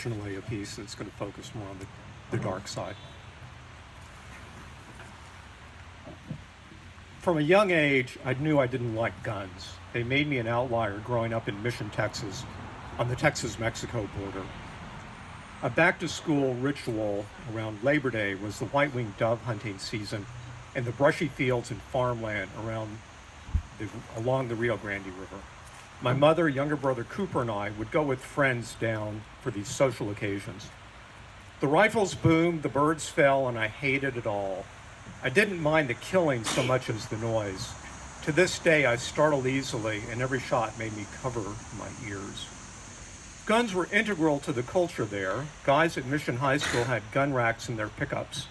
intentionally a piece that's going to focus more on the dark side. From a young age, I knew I didn't like guns. They made me an outlier growing up in Mission, Texas, on the Texas-Mexico border. A back-to-school ritual around Labor Day was the white-winged dove hunting season in the brushy fields and farmland along the Rio Grande River. My mother, younger brother Cooper, and I would go with friends down for these social occasions. The rifles boomed, the birds fell, and I hated it all. I didn't mind the killing so much as the noise. To this day, I startled easily, and every shot made me cover my ears. Guns were integral to the culture there. Guys at Mission High School had gun racks in their pickups.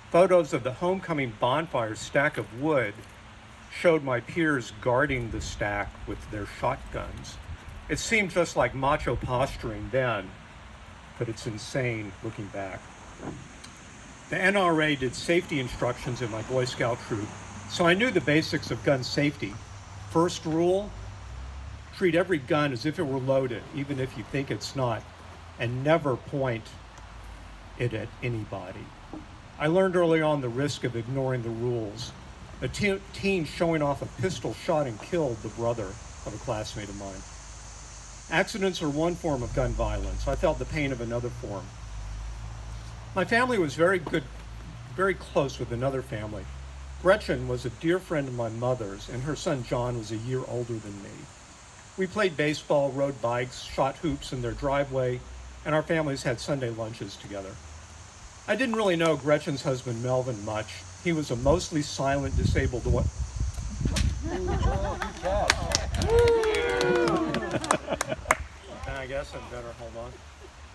Photos of the homecoming bonfire stack of wood showed my peers guarding the stack with their shotguns. It seemed just like macho posturing then, but it's insane looking back. The NRA did safety instructions in my Boy Scout troop, so I knew the basics of gun safety. First rule, treat every gun as if it were loaded, even if you think it's not, and never point it at anybody. I learned early on the risk of ignoring the rules. A teen showing off a pistol shot and killed the brother of a classmate of mine. Accidents are one form of gun violence. I felt the pain of another form. My family was very close with another family. Gretchen was a dear friend of my mother's, and her son John was a year older than me. We played baseball, rode bikes, shot hoops in their driveway, and our families had Sunday lunches together. I didn't really know Gretchen's husband Melvin much. He was a mostly silent disabled and I guess I'm better, hold on.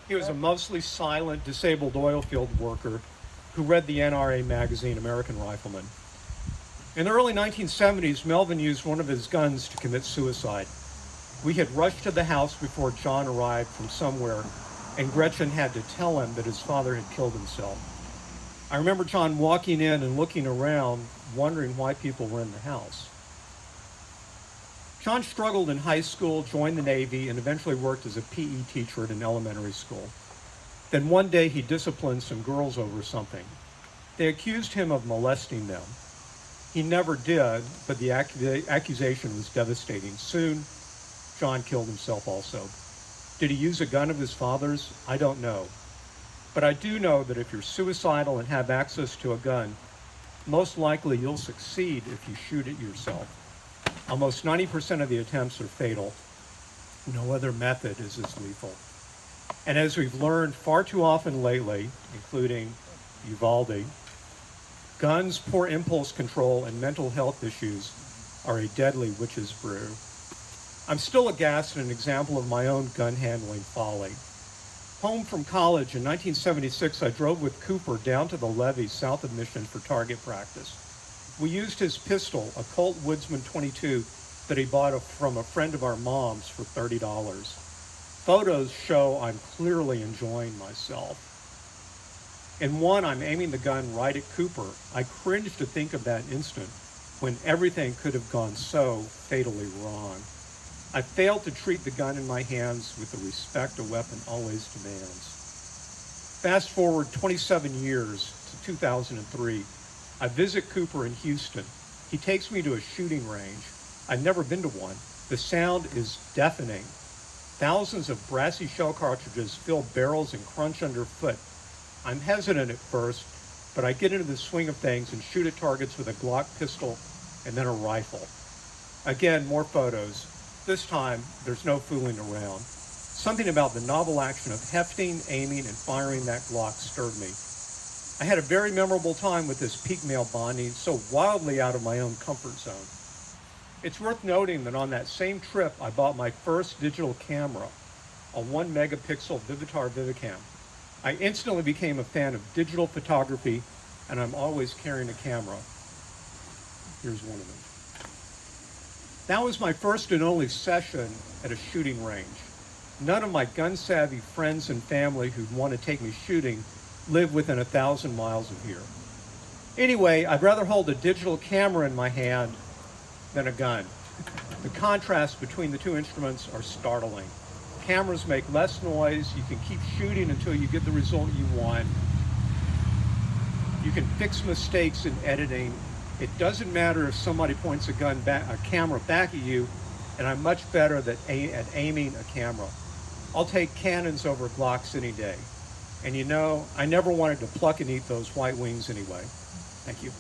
He was a mostly silent disabled oil field worker who read the NRA magazine American Rifleman. In the early 1970s, Melvin used one of his guns to commit suicide. We had rushed to the house before John arrived from somewhere, and Gretchen had to tell him that his father had killed himself. I remember John walking in and looking around, wondering why people were in the house. John struggled in high school, joined the Navy, and eventually worked as a PE teacher at an elementary school. Then one day he disciplined some girls over something. They accused him of molesting them. He never did, but the accusation was devastating. Soon, John killed himself also. Did he use a gun of his father's? I don't know. But I do know that if you're suicidal and have access to a gun, most likely you'll succeed if you shoot it yourself. Almost 90% of the attempts are fatal. No other method is as lethal. And as we've learned far too often lately, including Uvalde, guns, poor impulse control, and mental health issues are a deadly witch's brew. I'm still aghast at an example of my own gun handling folly. Home from college in 1976, I drove with Cooper down to the levee south of Mission for target practice. We used his pistol, a Colt Woodsman 22 that he bought from a friend of our mom's for $30. Photos show I'm clearly enjoying myself. In one, I'm aiming the gun right at Cooper. I cringe to think of that instant when everything could have gone so fatally wrong. I failed to treat the gun in my hands with the respect a weapon always demands. Fast forward 27 years to 2003. I visit Cooper in Houston. He takes me to a shooting range. I've never been to one. The sound is deafening. Thousands of brassy shell cartridges fill barrels and crunch underfoot. I'm hesitant at first, but I get into the swing of things and shoot at targets with a Glock pistol and then a rifle. Again, more photos. This time, there's no fooling around. Something about the novel action of hefting, aiming, and firing that Glock stirred me. I had a very memorable time with this peak male bonding, so wildly out of my own comfort zone. It's worth noting that on that same trip, I bought my first digital camera, a 1 megapixel Vivitar Vivicam. I instantly became a fan of digital photography, and I'm always carrying a camera. Here's one of them. That was my first and only session at a shooting range. None of my gun-savvy friends and family who'd want to take me shooting live within 1,000 miles of here. Anyway, I'd rather hold a digital camera in my hand than a gun. The contrast between the two instruments are startling. Cameras make less noise. You can keep shooting until you get the result you want. You can fix mistakes in editing. It doesn't matter if somebody points a camera back at you, and I'm much better at aiming a camera. I'll take Canons over Glocks any day. And you know, I never wanted to pluck and eat those white wings anyway. Thank you.